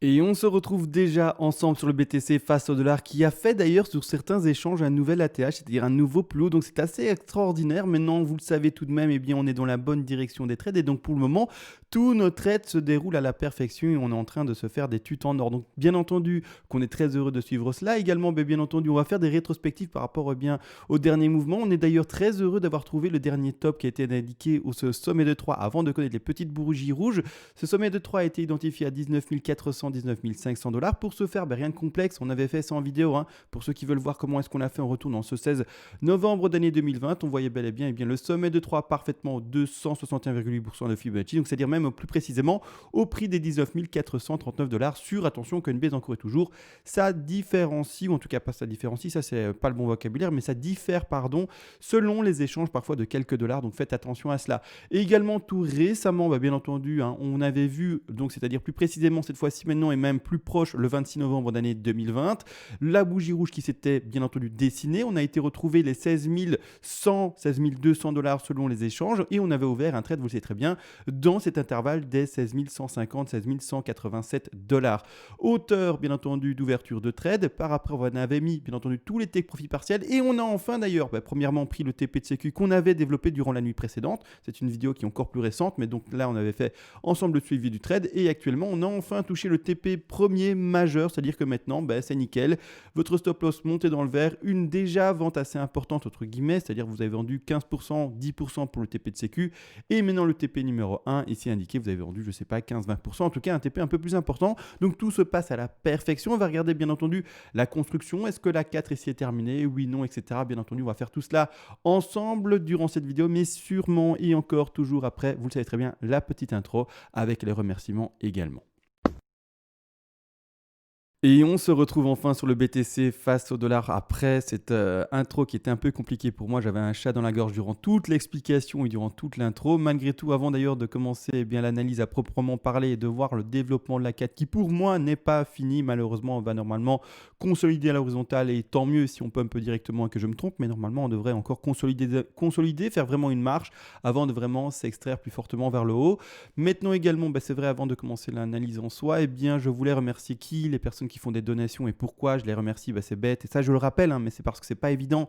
Et on se retrouve déjà ensemble sur le BTC face au dollar qui a fait d'ailleurs sur certains échanges un nouvel ATH, c'est-à-dire un nouveau plus haut. Donc c'est assez extraordinaire. Maintenant, vous le savez tout de même, eh bien, on est dans la bonne direction des trades. Et donc pour le moment, tous nos trades se déroulent à la perfection et on est en train de se faire des tutos en or. Donc bien entendu qu'on est très heureux de suivre cela. Également, bien entendu, on va faire des rétrospectives par rapport au dernier mouvement. On est d'ailleurs très heureux d'avoir trouvé le dernier top qui a été indiqué au ce sommet de 3 avant de connaître les petites bougies rouges. Ce sommet de 3 a été identifié à 19 400 19 500 $. Pour ce faire, rien de complexe, on avait fait ça en vidéo. Pour ceux qui veulent voir comment est-ce qu'on a fait en retour dans ce 16 novembre d'année 2020, on voyait bel et bien, le sommet de 3 parfaitement au 261,8% de Fibonacci, donc c'est-à-dire même plus précisément au prix des 19 439 $. Sur, attention, Coinbase encore et toujours, ça différencie, ou en tout cas pas ça différencie, ça c'est pas le bon vocabulaire, mais ça diffère, selon les échanges parfois de quelques dollars, donc faites attention à cela. Et également tout récemment, bien entendu, on avait vu, donc c'est-à-dire plus précisément cette fois-ci maintenant et même plus proche, le 26 novembre d'année 2020, la bougie rouge qui s'était bien entendu dessinée. On a été retrouver les 16 100, 16 200 $ selon les échanges et on avait ouvert un trade, vous le savez très bien, dans cet intervalle des 16 150, 16 187 $. Hauteur, bien entendu, d'ouverture de trade. Par après, on avait mis, bien entendu, tous les take profits partiels et on a enfin d'ailleurs, premièrement, pris le TP de sécu qu'on avait développé durant la nuit précédente. C'est une vidéo qui est encore plus récente, mais donc là, on avait fait ensemble le suivi du trade et actuellement, on a enfin touché le TP premier majeur, c'est-à-dire que maintenant, c'est nickel. Votre stop loss monté dans le vert, une déjà vente assez importante, entre guillemets, c'est-à-dire que vous avez vendu 15%, 10% pour le TP de sécu et maintenant le TP numéro 1, ici indiqué, vous avez vendu, je sais pas, 15-20%, en tout cas un TP un peu plus important. Donc tout se passe à la perfection. On va regarder bien entendu la construction. Est-ce que la 4 ici est terminée? Oui, non, etc. Bien entendu, on va faire tout cela ensemble durant cette vidéo, mais sûrement et encore toujours après, vous le savez très bien, la petite intro avec les remerciements également. Et on se retrouve enfin sur le BTC face au dollar après cette intro qui était un peu compliquée pour moi. J'avais un chat dans la gorge durant toute l'explication et durant toute l'intro. Malgré tout, avant d'ailleurs de commencer l'analyse à proprement parler et de voir le développement de la 4 qui pour moi n'est pas fini. Malheureusement, on va normalement consolider à l'horizontale et tant mieux si on peut un peu directement et que je me trompe. Mais normalement, on devrait encore consolider, faire vraiment une marche avant de vraiment s'extraire plus fortement vers le haut. Maintenant également, c'est vrai, avant de commencer l'analyse en soi, je voulais remercier les personnes qui font des donations et pourquoi je les remercie, c'est bête. Et ça, je le rappelle, mais c'est parce que c'est pas évident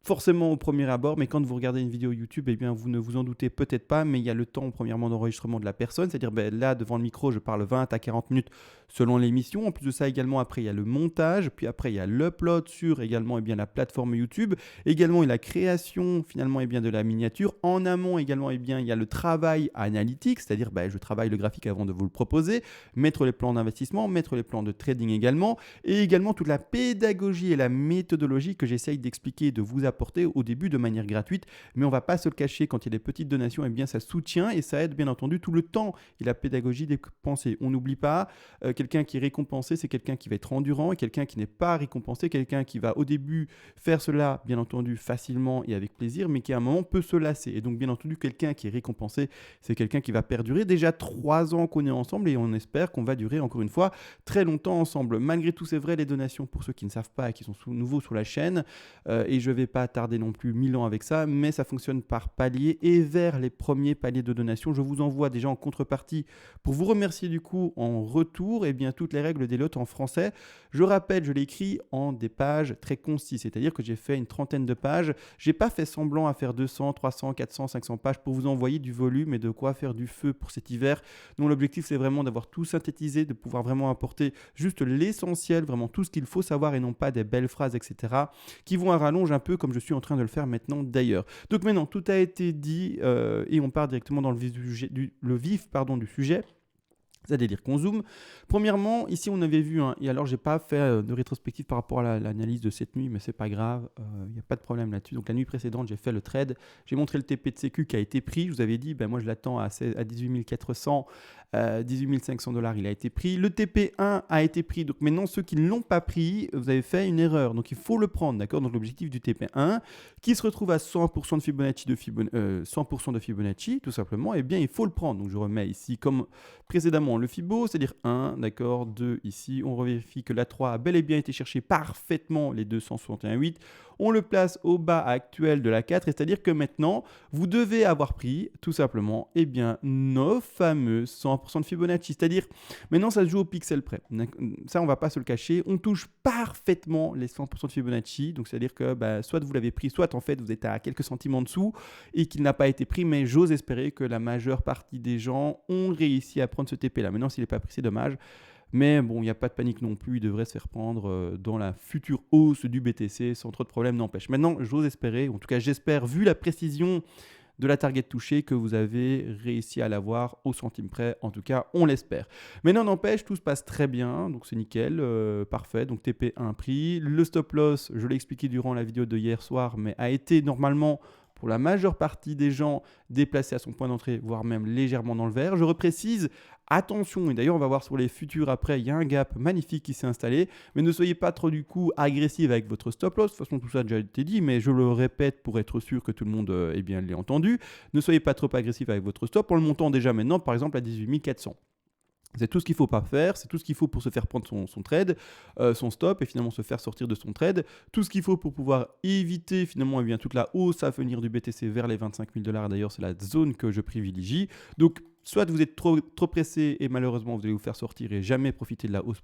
forcément au premier abord, mais quand vous regardez une vidéo YouTube, vous ne vous en doutez peut-être pas, mais il y a le temps premièrement d'enregistrement de la personne, c'est-à-dire là devant le micro je parle 20 à 40 minutes selon l'émission. En plus de ça également après il y a le montage, puis après il y a l'upload sur également la plateforme YouTube, également il y a la création finalement de la miniature. En amont également il y a le travail analytique, c'est-à-dire je travaille le graphique avant de vous le proposer, mettre les plans d'investissement, mettre les plans de trading également, et également toute la pédagogie et la méthodologie que j'essaye d'expliquer et de vous apporter au début de manière gratuite, mais on va pas se le cacher, quand il y a des petites donations, ça soutient et ça aide bien entendu tout le temps et la pédagogie des pensées. On n'oublie pas, quelqu'un qui est récompensé, c'est quelqu'un qui va être endurant, et quelqu'un qui n'est pas récompensé, quelqu'un qui va au début faire cela bien entendu facilement et avec plaisir, mais qui à un moment peut se lasser. Et donc bien entendu, quelqu'un qui est récompensé, c'est quelqu'un qui va perdurer. Déjà 3 ans qu'on est ensemble et on espère qu'on va durer encore une fois très longtemps ensemble. Malgré tout, c'est vrai, les donations, pour ceux qui ne savent pas et qui sont nouveaux sur la chaîne, et je vais pas tarder non plus 1000 ans avec ça, mais ça fonctionne par paliers et vers les premiers paliers de donation, je vous envoie déjà en contrepartie pour vous remercier du coup en retour toutes les règles des lots en français. Je rappelle, je l'ai écrit en des pages très concises, c'est-à-dire que j'ai fait une trentaine de pages. J'ai pas fait semblant à faire 200, 300, 400, 500 pages pour vous envoyer du volume et de quoi faire du feu pour cet hiver. Donc l'objectif c'est vraiment d'avoir tout synthétisé, de pouvoir vraiment apporter juste l'essentiel, vraiment tout ce qu'il faut savoir et non pas des belles phrases, etc. qui vont à rallonge un peu comme je suis en train de le faire maintenant d'ailleurs. Donc maintenant, tout a été dit et on part directement dans le vif du sujet. C'est-à-dire qu'on zoome. Premièrement, ici on avait vu, et alors j'ai pas fait de rétrospective par rapport à l'analyse de cette nuit, mais c'est pas grave, il n'y a pas de problème là-dessus. Donc la nuit précédente, j'ai fait le trade, j'ai montré le TP de sécu qui a été pris. Je vous avais dit, moi je l'attends à 18 400, 18 500 $, il a été pris. Le TP1 a été pris, donc maintenant ceux qui ne l'ont pas pris, vous avez fait une erreur, donc il faut le prendre, d'accord. Donc l'objectif du TP1, qui se retrouve à 100% de Fibonacci, 100% de Fibonacci, tout simplement, il faut le prendre. Donc je remets ici comme précédemment le Fibo, c'est-à-dire 1, d'accord, 2 ici, on revérifie que l'A3 a bel et bien été cherché parfaitement les 261,8, on le place au bas actuel de l'A4, c'est-à-dire que maintenant, vous devez avoir pris, tout simplement, eh bien, nos fameux 100% de Fibonacci, c'est-à-dire, maintenant ça se joue au pixel près, ça on va pas se le cacher, on touche parfaitement les 100% de Fibonacci, donc c'est-à-dire que soit vous l'avez pris, soit en fait vous êtes à quelques centimes en dessous et qu'il n'a pas été pris, mais j'ose espérer que la majeure partie des gens ont réussi à prendre ce TP là. Maintenant s'il n'est pas pris c'est dommage, mais bon il n'y a pas de panique non plus, il devrait se faire prendre dans la future hausse du BTC sans trop de problèmes, n'empêche. Maintenant j'ose espérer, en tout cas j'espère vu la précision de la target touchée que vous avez réussi à l'avoir au centime près, en tout cas on l'espère. Mais non, n'empêche, tout se passe très bien, donc c'est nickel, parfait, donc TP1 pris. Le stop loss, je l'ai expliqué durant la vidéo de hier soir, mais a été normalement pour la majeure partie des gens déplacé à son point d'entrée, voire même légèrement dans le vert. Je reprécise, attention, et d'ailleurs on va voir sur les futurs après, il y a un gap magnifique qui s'est installé, mais ne soyez pas trop du coup agressif avec votre stop loss, de toute façon tout ça a déjà été dit, mais je le répète pour être sûr que tout le monde l'ait entendu, ne soyez pas trop agressif avec votre stop en le montant déjà maintenant par exemple à 18 400. C'est tout ce qu'il ne faut pas faire, c'est tout ce qu'il faut pour se faire prendre son trade, son stop et finalement se faire sortir de son trade. Tout ce qu'il faut pour pouvoir éviter finalement toute la hausse à venir du BTC vers les 25 000 $. D'ailleurs, c'est la zone que je privilégie. Donc, soit vous êtes trop pressé et malheureusement vous allez vous faire sortir et jamais profiter de la hausse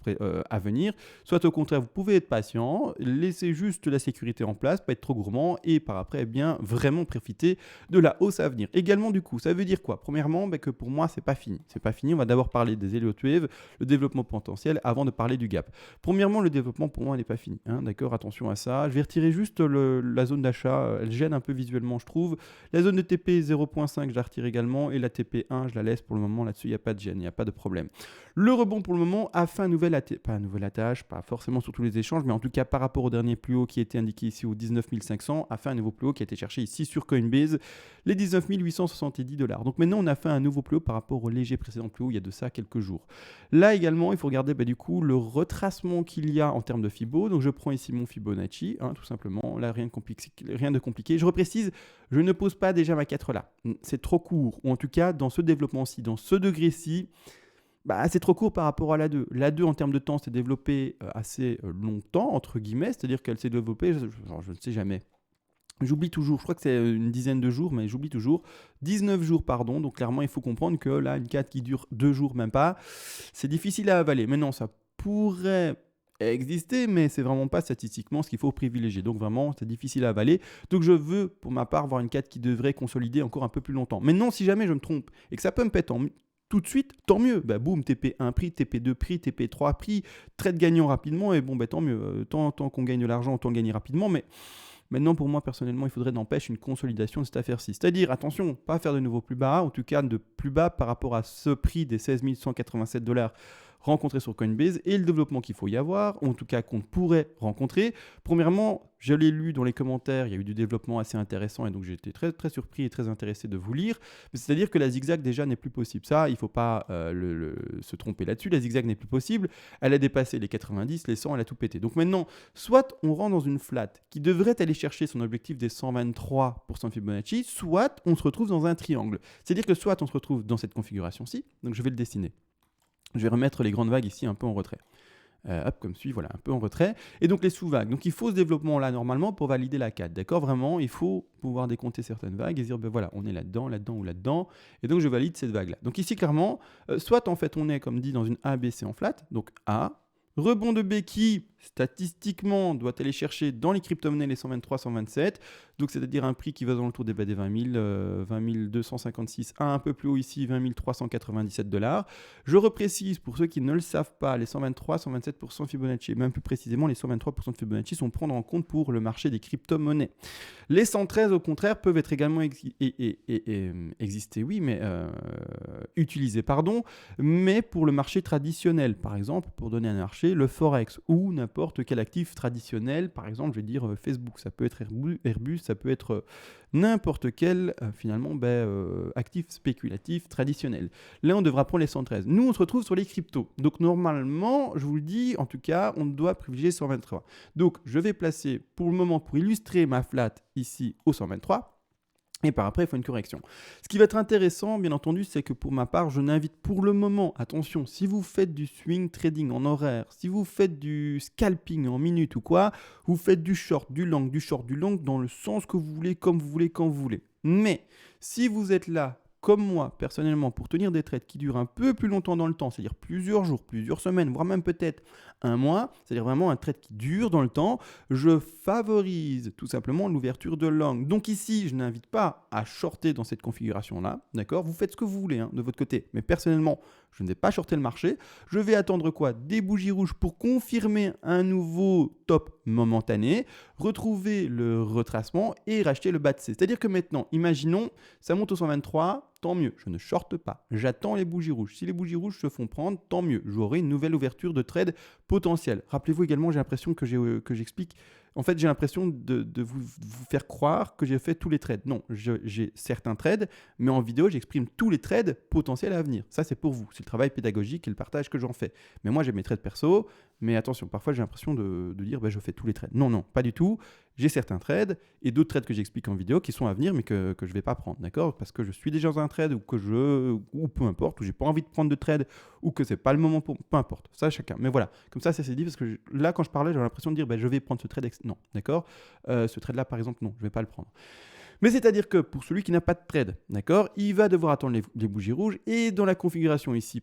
à venir, soit au contraire vous pouvez être patient, laisser juste la sécurité en place, pas être trop gourmand et par après vraiment profiter de la hausse à venir. Également du coup, ça veut dire quoi? Premièrement, que pour moi c'est pas fini. C'est pas fini, on va d'abord parler des Elliott Wave, le développement potentiel avant de parler du gap. Premièrement, le développement pour moi n'est pas fini, hein, d'accord, attention à ça. Je vais retirer juste la zone d'achat, elle gêne un peu visuellement je trouve. La zone de TP 0.5 je la retire également et la TP1 je la laisse pour le moment, là-dessus il n'y a pas de gêne, il n'y a pas de problème. Le rebond pour le moment a fait un nouvel attache, pas forcément sur tous les échanges, mais en tout cas par rapport au dernier plus haut qui était indiqué ici au 19 500, a fait un nouveau plus haut qui a été cherché ici sur Coinbase, les 19 870 $. Donc maintenant on a fait un nouveau plus haut par rapport au léger précédent plus haut il y a de ça quelques jours. Là également il faut regarder du coup le retracement qu'il y a en termes de Fibo, donc je prends ici mon Fibonacci, hein, tout simplement, là rien de compliqué. Je reprécise, je ne pose pas déjà ma 4 là, c'est trop court, ou en tout cas dans ce développement-ci, dans ce degré-ci, c'est trop court par rapport à la 2. La 2, en termes de temps, s'est développée assez longtemps, entre guillemets, c'est-à-dire qu'elle s'est développée, je ne sais jamais. J'oublie toujours, je crois que c'est une dizaine de jours, mais j'oublie toujours. 19 jours, pardon, donc clairement, il faut comprendre que là, une 4 qui dure 2 jours, même pas, c'est difficile à avaler. Maintenant, ça pourrait exister, mais c'est vraiment pas statistiquement ce qu'il faut privilégier. Donc vraiment, c'est difficile à avaler. Donc je veux, pour ma part, voir une 4 qui devrait consolider encore un peu plus longtemps. Maintenant, si jamais je me trompe et que ça peut me péter tout de suite, tant mieux. Boum, TP1 prix, TP2 prix, TP3 prix, trade gagnant rapidement, et bon, tant mieux. Tant qu'on gagne de l'argent, autant gagner rapidement, mais maintenant, pour moi, personnellement, il faudrait n'empêche une consolidation de cette affaire-ci. C'est-à-dire, attention, pas faire de nouveau plus bas, en tout cas de plus bas par rapport à ce prix des 16 187 $ rencontrés sur Coinbase et le développement qu'il faut y avoir, ou en tout cas qu'on pourrait rencontrer. Premièrement, je l'ai lu dans les commentaires, il y a eu du développement assez intéressant et donc j'ai été très, très surpris et très intéressé de vous lire. C'est-à-dire que la zigzag déjà n'est plus possible. Ça, il ne faut pas se tromper là-dessus. La zigzag n'est plus possible. Elle a dépassé les 90, les 100, elle a tout pété. Donc maintenant, soit on rentre dans une flat qui devrait aller chercher son objectif des 123% de Fibonacci, soit on se retrouve dans un triangle. C'est-à-dire que soit on se retrouve dans cette configuration-ci, donc je vais le dessiner. Je vais remettre les grandes vagues ici un peu en retrait. Comme suit, voilà, un peu en retrait. Et donc les sous-vagues. Donc il faut ce développement-là normalement pour valider la 4. D'accord? Vraiment, il faut pouvoir décompter certaines vagues et dire, voilà, on est là-dedans, là-dedans ou là-dedans. Et donc je valide cette vague-là. Donc ici, clairement, soit en fait on est, comme dit, dans une ABC en flat. Donc A. Rebond de B qui, statistiquement, doit aller chercher dans les crypto-monnaies les 123, 127. Donc, c'est-à-dire un prix qui va dans le tour des 20 000, 20 256, un peu plus haut ici, 20 397 $. Je reprécise, pour ceux qui ne le savent pas, les 123, 127% de Fibonacci, et même plus précisément, les 123% de Fibonacci sont prendre en compte pour le marché des crypto-monnaies. Les 113, au contraire, peuvent être également utilisés, mais pour le marché traditionnel. Par exemple, pour donner un marché, le Forex ou n'importe quel actif traditionnel, par exemple, je vais dire Facebook, ça peut être Airbus, ça peut être n'importe quel actif spéculatif traditionnel. Là, on devra prendre les 113. Nous, on se retrouve sur les cryptos. Donc, normalement, je vous le dis, en tout cas, on doit privilégier 123. Donc, je vais placer pour le moment, pour illustrer ma flat ici au 123. Et par après, il faut une correction. Ce qui va être intéressant, bien entendu, c'est que pour ma part, je n'invite pour le moment, attention, si vous faites du swing trading en horaire, si vous faites du scalping en minutes ou quoi, vous faites du short, du long, du short, du long, dans le sens que vous voulez, comme vous voulez, quand vous voulez. Mais si vous êtes là, comme moi, personnellement, pour tenir des trades qui durent un peu plus longtemps dans le temps, c'est-à-dire plusieurs jours, plusieurs semaines, voire même peut-être un mois, c'est-à-dire vraiment un trade qui dure dans le temps, je favorise tout simplement l'ouverture de long. Donc ici, je n'invite pas à shorter dans cette configuration-là, d'accord? Vous faites ce que vous voulez de votre côté, mais personnellement, je ne vais pas shorter le marché. Je vais attendre quoi? Des bougies rouges pour confirmer un nouveau top momentané, retrouver le retracement et racheter le bas de C. C'est-à-dire que maintenant, imaginons, ça monte au 123, tant mieux, je ne shorte pas. J'attends les bougies rouges. Si les bougies rouges se font prendre, tant mieux. J'aurai une nouvelle ouverture de trade potentielle. Rappelez-vous également, j'ai l'impression que j'explique. En fait, j'ai l'impression de vous faire croire que j'ai fait tous les trades. Non, j'ai certains trades, mais en vidéo, j'exprime tous les trades potentiels à venir. Ça, c'est pour vous. C'est le travail pédagogique et le partage que j'en fais. Mais moi, j'ai mes trades perso. Mais attention, parfois, j'ai l'impression de dire je fais tous les trades. Non, non, pas du tout. J'ai certains trades et d'autres trades que j'explique en vidéo qui sont à venir, mais que je ne vais pas prendre, d'accord? Parce que je suis déjà dans un trade ou peu importe, ou j'ai pas envie de prendre de trade ou que c'est pas le moment pour, peu importe. Ça, chacun. Mais voilà, comme ça, c'est dit parce que là, quand je parlais, j'avais l'impression de dire je vais prendre ce trade. Non, d'accord? Ce trade-là, par exemple, non, je ne vais pas le prendre. Mais c'est-à-dire que pour celui qui n'a pas de trade, d'accord, il va devoir attendre les bougies rouges et dans la configuration ici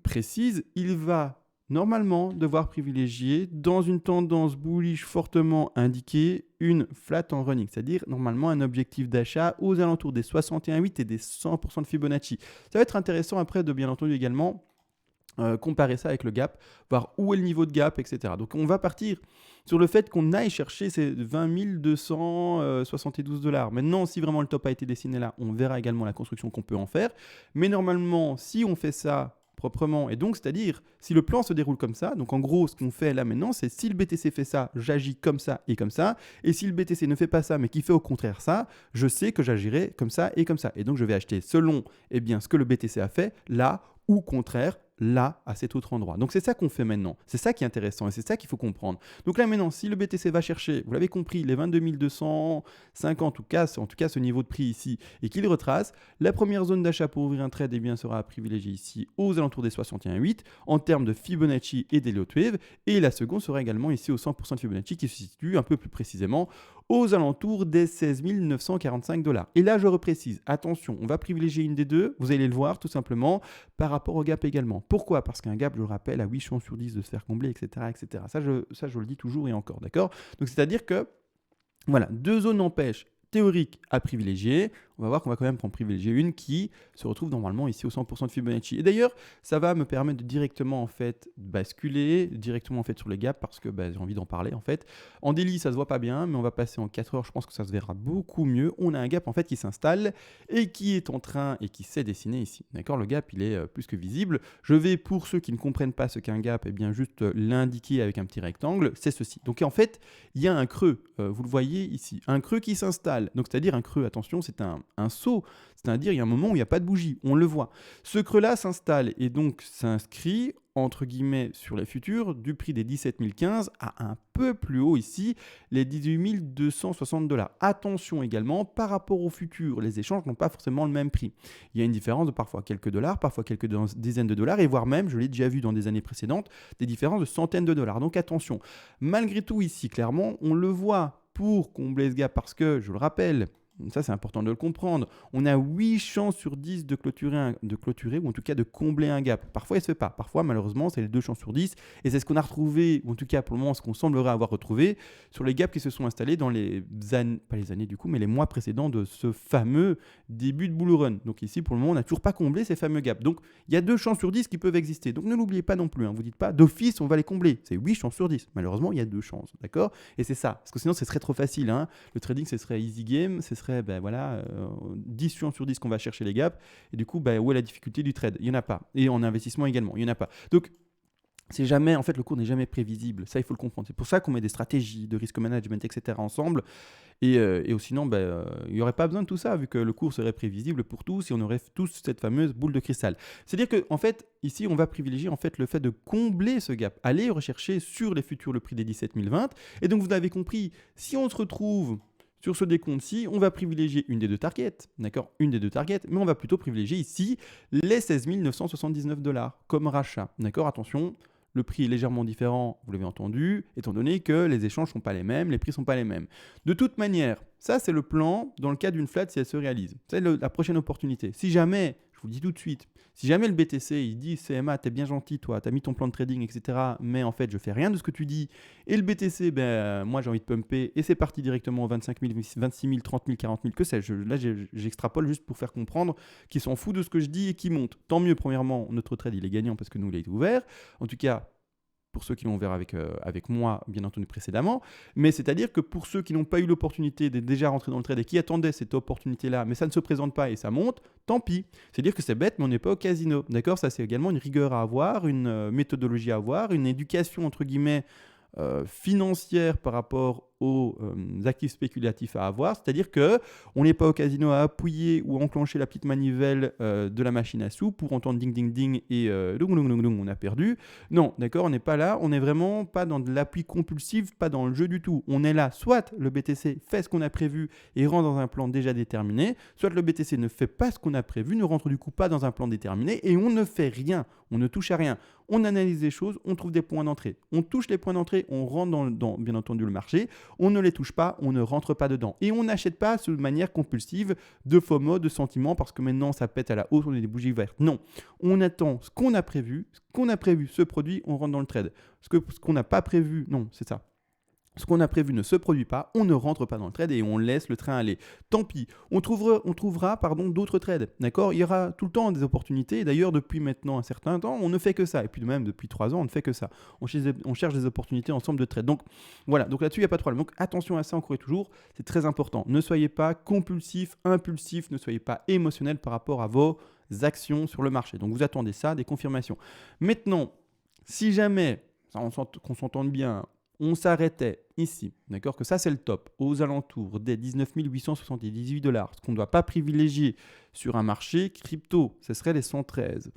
précise, il va normalement devoir privilégier dans une tendance bullish fortement indiquée une flat en running, c'est-à-dire normalement un objectif d'achat aux alentours des 61,8 et des 100% de Fibonacci. Ça va être intéressant après de bien entendu également comparer ça avec le gap, voir où est le niveau de gap, etc. Donc on va partir sur le fait qu'on aille chercher ces 20 272 $. Maintenant, si vraiment le top a été dessiné là, on verra également la construction qu'on peut en faire. Mais normalement, si on fait ça proprement, et donc c'est-à-dire si le plan se déroule comme ça, donc en gros ce qu'on fait là maintenant, c'est si le BTC fait ça, j'agis comme ça, et si le BTC ne fait pas ça, mais qui fait au contraire ça, je sais que j'agirai comme ça, et donc je vais acheter selon ce que le BTC a fait, là, ou contraire, là, à cet autre endroit. Donc c'est ça qu'on fait maintenant. C'est ça qui est intéressant et c'est ça qu'il faut comprendre. Donc là maintenant, si le BTC va chercher, vous l'avez compris, les 22 250 ou casse, en tout cas ce niveau de prix ici, et qu'il retrace, la première zone d'achat pour ouvrir un trade sera à privilégier ici aux alentours des 61,8 en termes de Fibonacci et d'Elliott Wave, et la seconde sera également ici au 100% de Fibonacci qui se situe un peu plus précisément aux alentours des 16 945 $. Et là, je reprécise, attention, on va privilégier une des deux, vous allez le voir tout simplement, par rapport au gap également. Pourquoi? Parce qu'un gap, je le rappelle, a 8 chances sur 10 de se faire combler, etc. etc. Ça, je le dis toujours et encore, d'accord? Donc, c'est-à-dire que, voilà, deux zones n'empêchent théorique à privilégier. On va voir qu'on va quand même en privilégier une qui se retrouve normalement ici au 100% de Fibonacci. Et d'ailleurs, ça va me permettre de directement en fait basculer directement en fait sur les gaps parce que j'ai envie d'en parler en fait. En daily, ça se voit pas bien, mais on va passer en 4 heures, je pense que ça se verra beaucoup mieux. On a un gap en fait qui s'installe et qui est en train et qui s'est dessiné ici. D'accord? Le gap, il est plus que visible. Je vais, pour ceux qui ne comprennent pas ce qu'est un gap, juste l'indiquer avec un petit rectangle, c'est ceci. Donc en fait, il y a un creux, vous le voyez ici, un creux qui s'installe. Donc c'est-à-dire un creux, attention, c'est un saut, c'est-à-dire il y a un moment où il n'y a pas de bougie, on le voit. Ce creux-là s'installe et donc s'inscrit entre guillemets sur les futurs du prix des 17 015 à un peu plus haut ici, les 18 260 $. Attention également, par rapport aux futurs, les échanges n'ont pas forcément le même prix. Il y a une différence de parfois quelques dollars, parfois quelques dizaines de dollars, et voire même, je l'ai déjà vu dans des années précédentes, des différences de centaines de dollars. Donc attention, malgré tout ici, clairement, on le voit pour combler ce gap parce que, je le rappelle, ça c'est important de le comprendre, on a 8 chances sur 10 de clôturer ou en tout cas de combler un gap. Parfois il ne se fait pas, parfois malheureusement c'est les 2 chances sur 10 et c'est ce qu'on a retrouvé, ou en tout cas pour le moment ce qu'on semblerait avoir retrouvé sur les gaps qui se sont installés dans les années, pas les années du coup, mais les mois précédents de ce fameux début de bull run. Donc ici pour le moment on n'a toujours pas comblé ces fameux gaps. Donc il y a 2 chances sur 10 qui peuvent exister. Donc ne l'oubliez pas non plus, vous dites pas d'office on va les combler, c'est 8 chances sur 10. Malheureusement il y a 2 chances, d'accord? Et c'est ça, parce que sinon ce serait trop facile, le trading ce serait easy game, ce serait 10 chances sur 10 qu'on va chercher les gaps, et du coup où est la difficulté du trade? Il n'y en a pas, et en investissement également, il n'y en a pas. Donc c'est jamais, en fait le cours n'est jamais prévisible, ça il faut le comprendre. C'est pour ça qu'on met des stratégies de risk management, etc. ensemble, et sinon il n'y aurait pas besoin de tout ça, vu que le cours serait prévisible pour tous, et on aurait tous cette fameuse boule de cristal. C'est-à-dire qu'en fait, ici on va privilégier en fait le fait de combler ce gap, aller rechercher sur les futurs le prix des 17 020, et donc vous avez compris, si on se retrouve Sur ce décompte-ci, on va privilégier une des deux targets, d'accord? Une des deux targets, mais on va plutôt privilégier ici les 16 979 $ comme rachat, d'accord? Attention, le prix est légèrement différent, vous l'avez entendu, étant donné que les échanges ne sont pas les mêmes, les prix ne sont pas les mêmes. De toute manière, ça c'est le plan dans le cas d'une flat si elle se réalise. C'est la prochaine opportunité. Si jamais, je vous le dis tout de suite, si jamais le BTC il dit CMA, t'es bien gentil toi, t'as mis ton plan de trading, etc. Mais en fait je fais rien de ce que tu dis. Et le BTC, moi j'ai envie de pumper et c'est parti directement aux 25 000, 26 000, 30 000, 40 000, que sais-je. Là j'extrapole juste pour faire comprendre qu'il s'en fout de ce que je dis et qu'il monte. Tant mieux, premièrement, notre trade il est gagnant parce que nous il a été ouvert. En tout cas, pour ceux qui l'ont ouvert avec moi, bien entendu, précédemment. Mais c'est-à-dire que pour ceux qui n'ont pas eu l'opportunité d'être déjà rentrés dans le trade et qui attendaient cette opportunité-là, mais ça ne se présente pas et ça monte, tant pis. C'est-à-dire que c'est bête, mais on n'est pas au casino. D'accord? Ça, c'est également une rigueur à avoir, une méthodologie à avoir, une éducation, entre guillemets, financière par rapport aux actifs spéculatifs à avoir, c'est-à-dire que on n'est pas au casino à appuyer ou à enclencher la petite manivelle de la machine à sous pour entendre ding ding ding et dong dong dong dong, on a perdu. Non, d'accord, on n'est pas là, on n'est vraiment pas dans de l'appui compulsif, pas dans le jeu du tout. On est là, soit le BTC fait ce qu'on a prévu et rentre dans un plan déjà déterminé, soit le BTC ne fait pas ce qu'on a prévu, ne rentre du coup pas dans un plan déterminé et on ne fait rien, on ne touche à rien. On analyse les choses, on trouve des points d'entrée. On touche les points d'entrée, on rentre dans bien entendu le marché, on ne les touche pas, on ne rentre pas dedans. Et on n'achète pas de manière compulsive, de FOMO, de sentiment, parce que maintenant ça pète à la hausse, on est des bougies vertes. Non, on attend ce qu'on a prévu, ce produit, on rentre dans le trade. Ce qu'on n'a pas prévu, non, c'est ça. Ce qu'on a prévu ne se produit pas, on ne rentre pas dans le trade et on laisse le train aller. Tant pis, on trouvera d'autres trades. D'accord? Il y aura tout le temps des opportunités. Et d'ailleurs, depuis maintenant un certain temps, on ne fait que ça. Et puis même depuis 3 ans, on ne fait que ça. On cherche des opportunités ensemble de trades. Donc voilà, donc là-dessus, il n'y a pas de problème. Donc attention à ça encore et toujours, c'est très important. Ne soyez pas compulsif, impulsif, ne soyez pas émotionnel par rapport à vos actions sur le marché. Donc vous attendez ça, des confirmations. Maintenant, si jamais, qu'on s'entende bien, on s'arrêtait ici, d'accord, que ça c'est le top, aux alentours des 19 878 $, ce qu'on ne doit pas privilégier sur un marché crypto, ce serait les 113.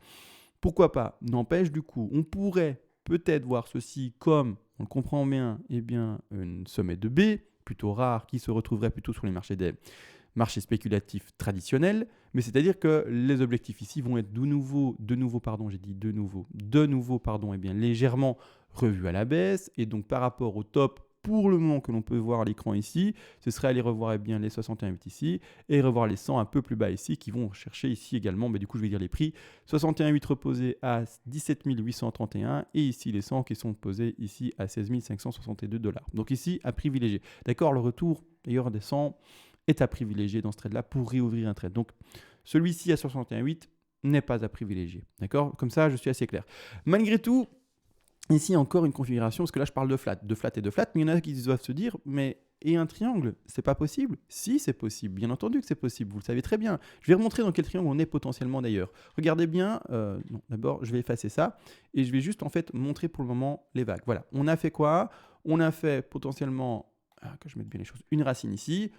Pourquoi pas? N'empêche du coup, on pourrait peut-être voir ceci comme, on le comprend bien, une sommet de B, plutôt rare, qui se retrouverait plutôt sur les marchés spéculatifs traditionnels, mais c'est-à-dire que les objectifs ici vont être de nouveau, légèrement revus à la baisse, et donc par rapport au top, pour le moment que l'on peut voir à l'écran ici, ce serait aller revoir les 61,8 ici, et revoir les 100 un peu plus bas ici, qui vont chercher ici également, mais du coup je vais dire les prix, 61,8 reposés à 17 831, et ici les 100 qui sont posés ici à 16 562 $. Donc ici, à privilégier. D'accord, le retour d'ailleurs des 100 est à privilégier dans ce trade-là pour réouvrir un trade. Donc, celui-ci à 61,8 n'est pas à privilégier. D'accord? Comme ça, je suis assez clair. Malgré tout, ici encore une configuration, parce que là, je parle de flat, mais il y en a qui doivent se dire, mais et un triangle, c'est pas possible? Si, c'est possible. Bien entendu que c'est possible, vous le savez très bien. Je vais remontrer dans quel triangle on est potentiellement d'ailleurs. Regardez bien, non, d'abord, je vais effacer ça, et je vais juste en fait montrer pour le moment les vagues. Voilà, on a fait quoi? On a fait potentiellement, que je mette bien les choses, une racine ici,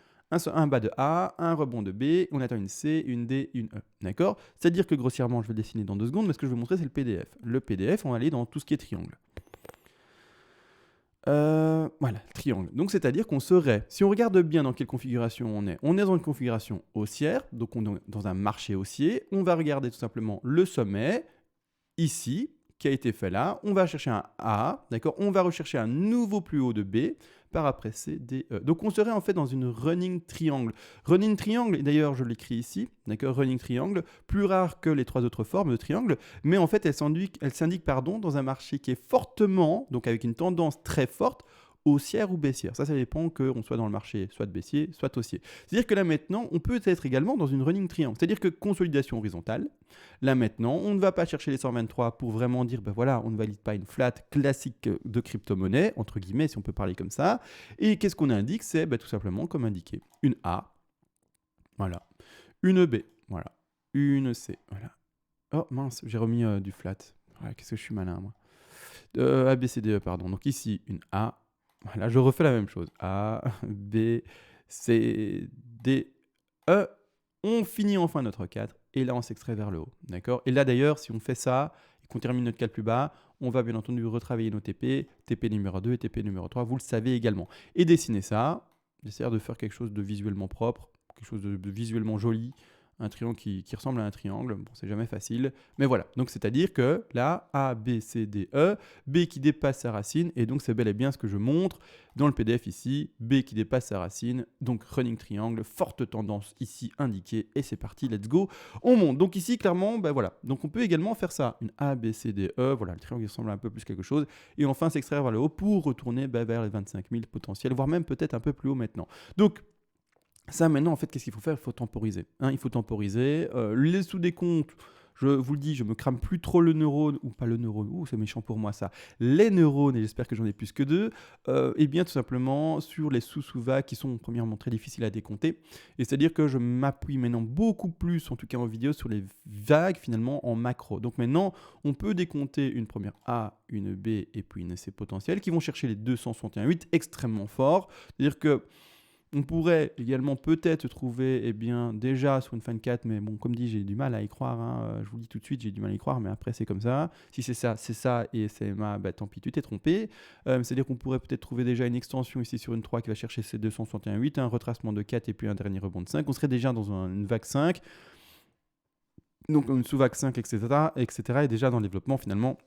un bas de A, un rebond de B, on attend une C, une D, une E. D'accord? C'est-à-dire que grossièrement, je vais dessiner dans 2 secondes, mais ce que je vais montrer, c'est le PDF. Le PDF, on va aller dans tout ce qui est triangle. Voilà, triangle. Donc, c'est-à-dire qu'on serait, si on regarde bien dans quelle configuration on est dans une configuration haussière, donc on est dans un marché haussier. On va regarder tout simplement le sommet, ici, qui a été fait là. On va chercher un A, d'accord? On va rechercher un nouveau plus haut de B, par après C, D, E. Donc on serait en fait dans une running triangle. Running triangle, et d'ailleurs je l'écris ici, d'accord? Running triangle, plus rare que les 3 autres formes de triangle, mais en fait elle s'indique dans un marché qui est fortement, donc avec une tendance très forte, haussière ou baissière. Ça dépend qu'on soit dans le marché soit baissier, soit haussier. C'est-à-dire que là maintenant, on peut être également dans une running triangle. C'est-à-dire que consolidation horizontale, là maintenant, on ne va pas chercher les 123 pour vraiment dire, ben voilà, on ne valide pas une flat classique de crypto-monnaie, entre guillemets, si on peut parler comme ça. Et qu'est-ce qu'on indique? C'est tout simplement comme indiqué, une A, voilà, une B, voilà, une C, voilà. Oh mince, j'ai remis du flat. Voilà, qu'est-ce que je suis malin, moi. A, B, C, D, E, pardon. Donc ici, une A. Voilà, je refais la même chose. A, B, C, D, E. On finit enfin notre 4 et là, on s'extrait vers le haut. D'accord? Et là, d'ailleurs, si on fait ça et qu'on termine notre cale plus bas, on va bien entendu retravailler nos TP, TP numéro 2 et TP numéro 3. Vous le savez également. Et dessiner ça, J'essaie de faire quelque chose de visuellement propre, quelque chose de visuellement joli, un triangle qui ressemble à un triangle. Bon, c'est jamais facile, mais voilà. Donc, c'est-à-dire que là, A, B, C, D, E, B qui dépasse sa racine, et donc c'est bel et bien ce que je montre dans le PDF ici, B qui dépasse sa racine, donc running triangle, forte tendance ici indiquée, et c'est parti, let's go, on monte. Donc ici, clairement, ben voilà. Donc on peut également faire ça, une A, B, C, D, E, voilà, le triangle il ressemble un peu plus quelque chose, et enfin s'extraire vers le haut pour retourner vers les 25 000 potentiels, voire même peut-être un peu plus haut maintenant. Donc, ça, maintenant, en fait, qu'est-ce qu'il faut faire? Il faut temporiser. Hein, il faut temporiser. Les sous-décomptes, je vous le dis, je me crame plus trop le neurone, ou pas le neurone, c'est méchant pour moi ça. Les neurones, et j'espère que j'en ai plus que deux, et bien tout simplement sur les sous-vagues qui sont premièrement très difficiles à décompter. Et c'est-à-dire que je m'appuie maintenant beaucoup plus, en tout cas en vidéo, sur les vagues finalement en macro. Donc maintenant, on peut décompter une première A, une B et puis une C potentielle qui vont chercher les 261,8 extrêmement fort. C'est-à-dire que on pourrait également peut-être trouver déjà sur une fan 4, mais bon, comme dit, j'ai du mal à y croire. Hein. Je vous le dis tout de suite, j'ai du mal à y croire, mais après, c'est comme ça. Si c'est ça, et SMA, bah, tant pis, tu t'es trompé. C'est-à-dire qu'on pourrait peut-être trouver déjà une extension ici sur une 3 qui va chercher ces 261,8, un retracement de 4 et puis un dernier rebond de 5. On serait déjà dans une vague 5, donc une sous-vague 5, etc., et déjà dans le développement finalement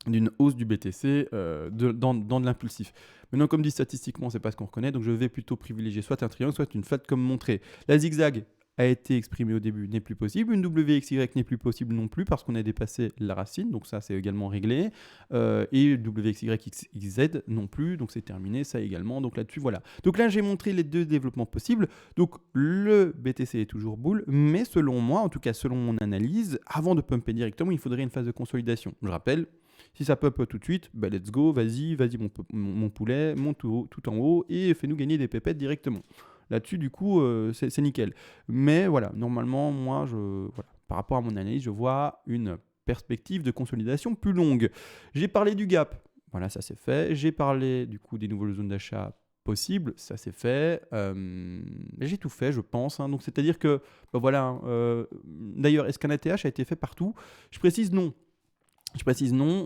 d'une hausse du BTC dans de l'impulsif. Maintenant, comme dit statistiquement, c'est pas ce qu'on reconnaît, donc je vais plutôt privilégier soit un triangle, soit une flat comme montré. La zigzag a été exprimée au début, n'est plus possible. Une WXY n'est plus possible non plus parce qu'on a dépassé la racine, donc ça c'est également réglé. Et WXYXZ non plus, donc c'est terminé, ça également. Donc là-dessus, voilà. Donc là, j'ai montré les deux développements possibles. Donc le BTC est toujours bull, mais selon moi, en tout cas selon mon analyse, avant de pumper directement, il faudrait une phase de consolidation. Je rappelle, si ça pop tout de suite, bah let's go, vas-y mon poulet, monte tout en haut et fais-nous gagner des pépettes directement. Là-dessus, du coup, c'est nickel. Mais voilà, normalement, moi, par rapport à mon analyse, je vois une perspective de consolidation plus longue. J'ai parlé du gap, voilà, ça c'est fait. J'ai parlé du coup des nouvelles zones d'achat possibles, ça c'est fait. J'ai tout fait, je pense. Hein. Donc c'est-à-dire que, bah voilà. D'ailleurs, est-ce qu'un ATH a été fait partout? Je précise non.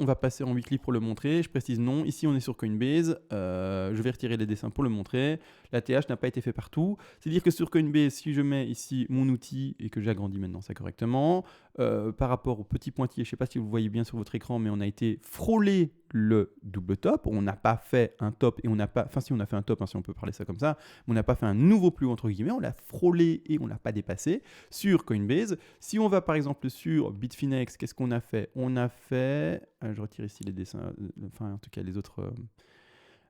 On va passer en weekly pour le montrer. Je précise non, ici on est sur Coinbase. Je vais retirer les dessins pour le montrer. L'ATH n'a pas été fait partout. C'est-à-dire que sur Coinbase, si je mets ici mon outil et que j'agrandis maintenant ça correctement, par rapport au petit pointillé, je ne sais pas si vous le voyez bien sur votre écran, mais on a été frôler le double top. On n'a pas fait un top et on n'a pas. Enfin, si on a fait un top, hein, si on peut parler ça comme ça, mais on n'a pas fait un nouveau plus haut entre guillemets. On l'a frôlé et on l'a pas dépassé sur Coinbase. Si on va par exemple sur Bitfinex, qu'est-ce qu'on a fait? On a fait. Je retire ici les dessins, enfin en tout cas les autres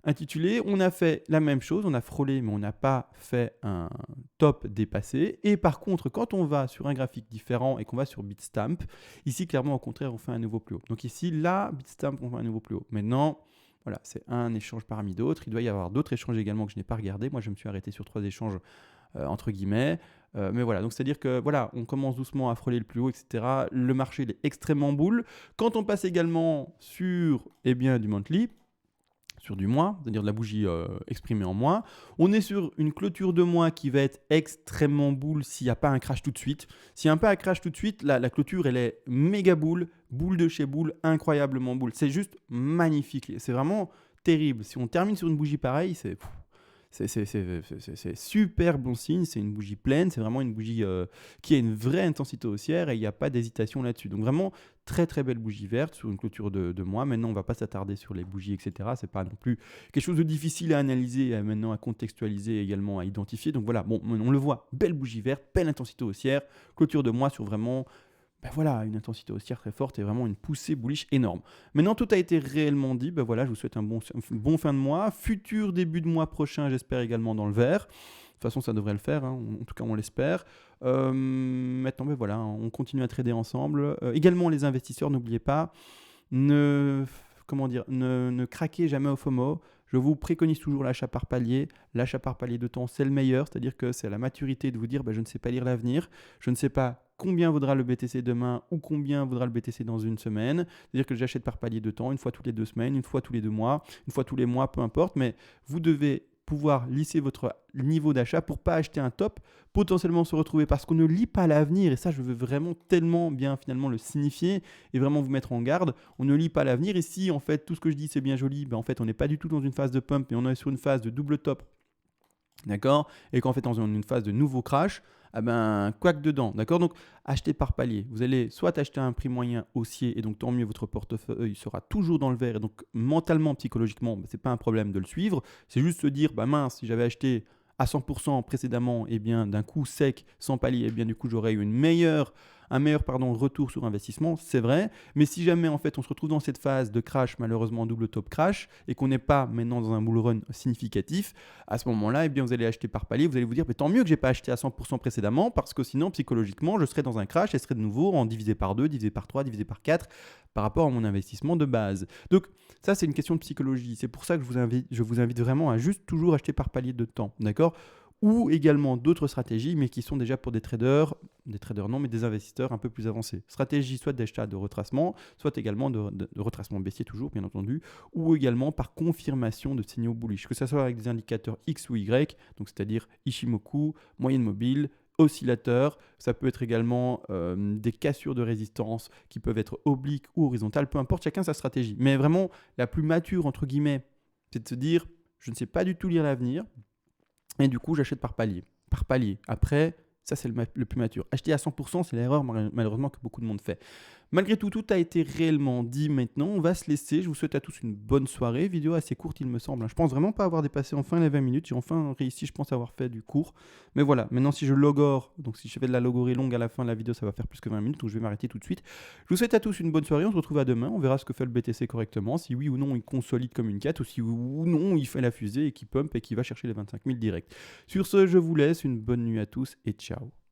intitulés. On a fait la même chose, on a frôlé, mais on n'a pas fait un top dépassé. Et par contre, quand on va sur un graphique différent et qu'on va sur Bitstamp, ici clairement au contraire, on fait un nouveau plus haut. Donc ici, là, Bitstamp, on fait un nouveau plus haut. Maintenant, voilà, c'est un échange parmi d'autres. Il doit y avoir d'autres échanges également que je n'ai pas regardé. Moi, je me suis arrêté sur 3 échanges entre guillemets. Mais voilà, donc c'est-à-dire que voilà, on commence doucement à frôler le plus haut, etc. Le marché il est extrêmement bull. Quand on passe également sur du monthly, sur du mois, c'est-à-dire de la bougie exprimée en mois. On est sur une clôture de mois qui va être extrêmement bull s'il n'y a pas un crash tout de suite. S'il n'y a pas un crash tout de suite, la clôture, elle est méga bull de chez bull, incroyablement bull. C'est juste magnifique. C'est vraiment terrible. Si on termine sur une bougie pareille, c'est super bon signe, c'est une bougie pleine, c'est vraiment une bougie qui a une vraie intensité haussière et il n'y a pas d'hésitation là-dessus. Donc vraiment, très très belle bougie verte sur une clôture de mois. Maintenant, on ne va pas s'attarder sur les bougies, etc. C'est pas non plus quelque chose de difficile à analyser, maintenant à contextualiser, également à identifier. Donc voilà, bon, on le voit, belle bougie verte, belle intensité haussière, clôture de mois sur vraiment... voilà, une intensité haussière très forte et vraiment une poussée bullish énorme. Maintenant, tout a été réellement dit. Voilà, je vous souhaite un bon fin de mois. Futur début de mois prochain, j'espère également dans le vert. De toute façon, ça devrait le faire. Hein. En tout cas, on l'espère. Maintenant, voilà, on continue à trader ensemble. Également, les investisseurs, n'oubliez pas, ne craquez jamais au FOMO. Je vous préconise toujours l'achat par palier. L'achat par palier de temps, c'est le meilleur. C'est-à-dire que c'est la maturité de vous dire je ne sais pas lire l'avenir. Je ne sais pas combien vaudra le BTC demain ou combien vaudra le BTC dans une semaine. C'est-à-dire que j'achète par palier de temps, une fois toutes les 2 semaines, une fois tous les 2 mois, une fois tous les mois, peu importe. Mais vous devez pouvoir lisser votre niveau d'achat pour pas acheter un top, potentiellement se retrouver parce qu'on ne lit pas l'avenir, et ça je veux vraiment tellement bien finalement le signifier et vraiment vous mettre en garde. On ne lit pas l'avenir, et si en fait tout ce que je dis c'est bien joli, en fait on n'est pas du tout dans une phase de pump, mais on est sur une phase de double top d'accord? Et qu'en fait, dans une phase de nouveau crash, ah ben, couac dedans, d'accord? Donc, acheter par palier. Vous allez soit acheter à un prix moyen haussier, et donc tant mieux, votre portefeuille sera toujours dans le vert, et donc mentalement, psychologiquement, bah, c'est pas un problème de le suivre. C'est juste se dire, bah mince, si j'avais acheté à 100% précédemment, et bien d'un coup sec, sans palier, et bien du coup j'aurais eu un meilleur retour sur investissement, c'est vrai. Mais si jamais en fait on se retrouve dans cette phase de crash, malheureusement double top crash, et qu'on n'est pas maintenant dans un bull run significatif, à ce moment-là, eh bien, vous allez acheter par palier. Vous allez vous dire, mais tant mieux que j'ai pas acheté à 100% précédemment, parce que sinon, psychologiquement, je serais dans un crash et serais de nouveau en divisé par 2, divisé par 3, divisé par 4 par rapport à mon investissement de base. Donc, ça, c'est une question de psychologie. C'est pour ça que je vous invite vraiment à juste toujours acheter par palier de temps. D'accord? Ou également d'autres stratégies, mais qui sont déjà pour des traders non, mais des investisseurs un peu plus avancés. Stratégie soit d'achat de retracement, soit également de retracement baissier toujours, bien entendu, ou également par confirmation de signaux bullish, que ce soit avec des indicateurs X ou Y, donc c'est-à-dire Ishimoku, moyenne mobile, oscillateur. Ça peut être également des cassures de résistance qui peuvent être obliques ou horizontales, peu importe, chacun sa stratégie. Mais vraiment, la plus mature, entre guillemets, c'est de se dire, je ne sais pas du tout lire l'avenir, et du coup, j'achète par palier. Par palier. Après, ça, c'est le plus mature. Acheter à 100%, c'est l'erreur malheureusement que beaucoup de monde fait. Malgré tout, tout a été réellement dit maintenant. On va se laisser. Je vous souhaite à tous une bonne soirée. Vidéo assez courte, il me semble. Je pense vraiment pas avoir dépassé enfin les 20 minutes. J'ai enfin réussi, je pense, avoir fait du court. Mais voilà, maintenant, si je logore, donc si je fais de la logorie longue à la fin de la vidéo, ça va faire plus que 20 minutes. Donc je vais m'arrêter tout de suite. Je vous souhaite à tous une bonne soirée. On se retrouve à demain. On verra ce que fait le BTC correctement. Si oui ou non il consolide comme une 4, ou si oui ou non il fait la fusée et qu'il pump et qu'il va chercher les 25 000 directs. Sur ce, je vous laisse. Une bonne nuit à tous et ciao.